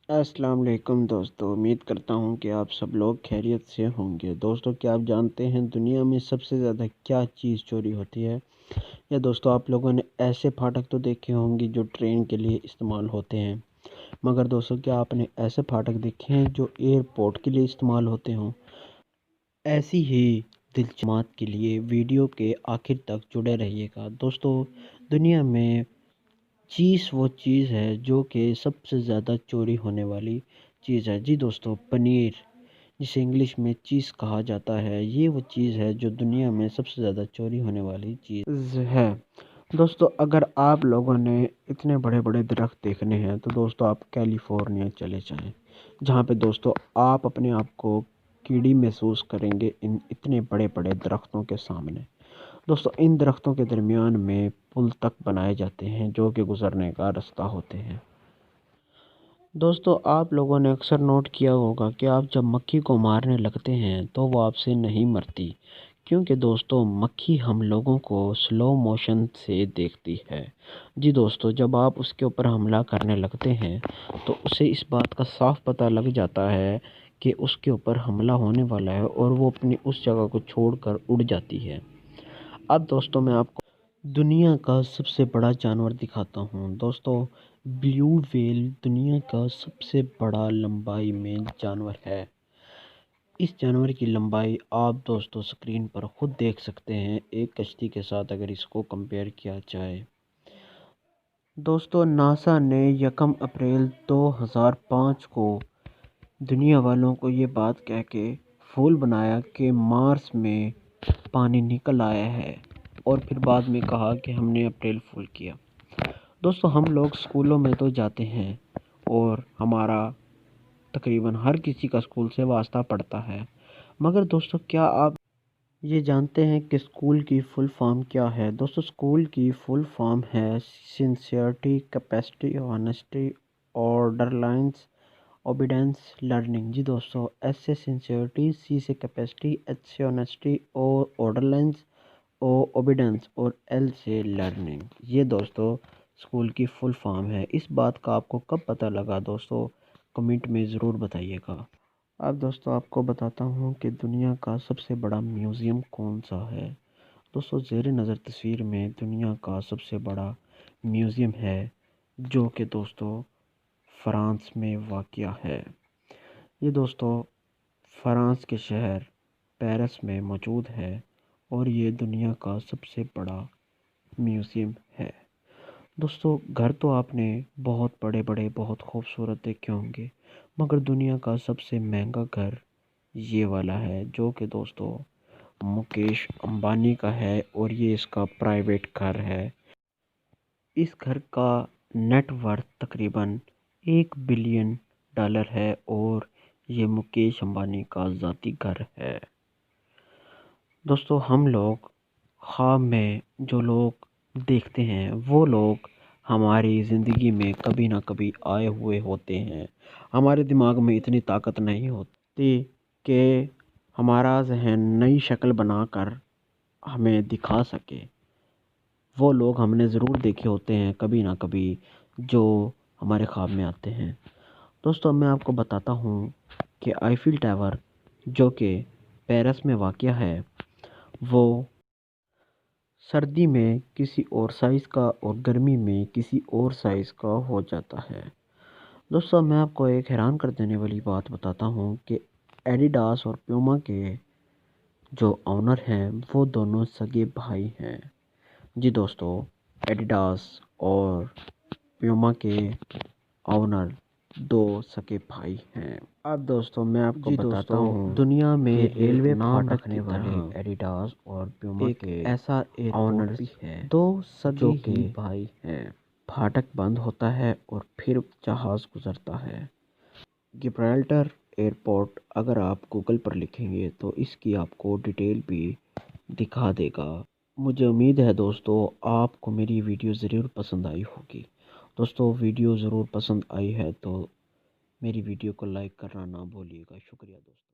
السلام علیکم دوستو، امید کرتا ہوں کہ آپ سب لوگ خیریت سے ہوں گے۔ دوستو، کیا آپ جانتے ہیں دنیا میں سب سے زیادہ کیا چیز چوری ہوتی ہے؟ یا دوستو، آپ لوگوں نے ایسے پھاٹک تو دیکھے ہوں گے جو ٹرین کے لیے استعمال ہوتے ہیں، مگر دوستو کیا آپ نے ایسے پھاٹک دیکھے ہیں جو ایئرپورٹ کے لیے استعمال ہوتے ہوں؟ ایسی ہی دلچسپیات کے لیے ویڈیو کے آخر تک جڑے رہیے گا۔ دوستو، دنیا میں وہ چیز ہے جو کہ سب سے زیادہ چوری ہونے والی چیز ہے۔ جی دوستو، پنیر، جسے انگلش میں چیز کہا جاتا ہے، یہ وہ چیز ہے جو دنیا میں سب سے زیادہ چوری ہونے والی چیز ہے۔ دوستو، اگر آپ لوگوں نے اتنے بڑے بڑے درخت دیکھنے ہیں تو دوستو آپ کیلیفورنیا چلے جائیں، جہاں پہ دوستو آپ اپنے آپ کو کیڑی محسوس کریں گے ان اتنے بڑے بڑے درختوں کے سامنے۔ دوستو، ان درختوں کے درمیان میں پل تک بنائے جاتے ہیں جو کہ گزرنے کا رستہ ہوتے ہیں۔ دوستو، آپ لوگوں نے اکثر نوٹ کیا ہوگا کہ آپ جب مکھی کو مارنے لگتے ہیں تو وہ آپ سے نہیں مرتی، کیونکہ دوستو مکھی ہم لوگوں کو سلو موشن سے دیکھتی ہے۔ جی دوستو، جب آپ اس کے اوپر حملہ کرنے لگتے ہیں تو اسے اس بات کا صاف پتہ لگ جاتا ہے کہ اس کے اوپر حملہ ہونے والا ہے اور وہ اپنی اس جگہ کو چھوڑ کر اڑ جاتی ہے۔ اب دوستو میں آپ کو دنیا کا سب سے بڑا جانور دکھاتا ہوں۔ دوستو، بلیو ویل دنیا کا سب سے بڑا لمبائی میں جانور ہے۔ اس جانور کی لمبائی آپ دوستو سکرین پر خود دیکھ سکتے ہیں، ایک کشتی کے ساتھ اگر اس کو کمپیئر کیا جائے۔ دوستو، ناسا نے 1 اپریل 2005 کو دنیا والوں کو یہ بات کہہ کے پھول بنایا کہ مارس میں پانی نکل آیا ہے، اور پھر بعد میں کہا کہ ہم نے اپریل فول کیا۔ دوستو، ہم لوگ اسکولوں میں تو جاتے ہیں اور ہمارا تقریباً ہر کسی کا اسکول سے واسطہ پڑتا ہے، مگر دوستو کیا آپ یہ جانتے ہیں کہ اسکول کی فل فارم کیا ہے؟ دوستو، اسکول کی فل فارم ہے sincerity, capacity, honesty, orderliness, obedience, learning. جی دوستو، ایس سے سنسیئرٹی، سی سے کیپیسٹی، ایچ سے honesty, O orderliness, O obedience اور ایل سے لرننگ۔ یہ دوستو اسکول کی فل فارم ہے۔ اس بات کا آپ کو کب پتہ لگا دوستو؟ کمنٹ میں ضرور بتائیے گا۔ اب دوستو آپ کو بتاتا ہوں کہ دنیا کا سب سے بڑا میوزیم کون سا ہے۔ دوستو، زیر نظر تصویر میں دنیا کا سب سے بڑا میوزیم ہے جو کہ دوستو فرانس میں واقع ہے۔ یہ دوستو فرانس کے شہر پیرس میں موجود ہے اور یہ دنیا کا سب سے بڑا میوزیم ہے۔ دوستو، گھر تو آپ نے بہت بڑے بڑے بہت خوبصورت دیکھے ہوں گے، مگر دنیا کا سب سے مہنگا گھر یہ والا ہے جو کہ دوستو مکیش امبانی کا ہے، اور یہ اس کا پرائیویٹ گھر ہے۔ اس گھر کا نیٹ ورتھ تقریباً $1 بلین ہے اور یہ مکیش امبانی کا ذاتی گھر ہے۔ دوستو، ہم لوگ خواب میں جو لوگ دیکھتے ہیں وہ لوگ ہماری زندگی میں کبھی نہ کبھی آئے ہوئے ہوتے ہیں۔ ہمارے دماغ میں اتنی طاقت نہیں ہوتی کہ ہمارا ذہن نئی شکل بنا کر ہمیں دکھا سکے۔ وہ لوگ ہم نے ضرور دیکھے ہوتے ہیں کبھی نہ کبھی جو ہمارے خواب میں آتے ہیں۔ دوستو، میں آپ کو بتاتا ہوں کہ آئیفل ٹاور جو کہ پیرس میں واقع ہے وہ سردی میں کسی اور سائز کا اور گرمی میں کسی اور سائز کا ہو جاتا ہے۔ دوستو، میں آپ کو ایک حیران کر دینے والی بات بتاتا ہوں کہ ایڈیڈاس اور پیوما کے جو آنر ہیں وہ دونوں سگے بھائی ہیں۔ جی دوستو، ایڈیڈاس اور پیوما کے آنر دو سگے بھائی ہیں۔ اب دوستو میں آپ کو بتاتا ہوں دنیا میں ریلوے نام رکھنے والے ایڈیڈاس اور پیوما کے ایسا آنر بھی ہے، دو سگے ہی بھائی ہیں۔ پھاٹک بند ہوتا ہے اور پھر جہاز گزرتا ہے۔ گبرالٹر ایئرپورٹ اگر آپ گوگل پر لکھیں گے تو اس کی آپ کو ڈیٹیل بھی دکھا دے گا۔ مجھے امید ہے دوستو آپ کو میری ویڈیو ضرور پسند آئی ہوگی۔ دوستو، ویڈیو ضرور پسند آئی ہے تو میری ویڈیو کو لائک کرنا نہ بھولیے گا۔ شکریہ دوستو۔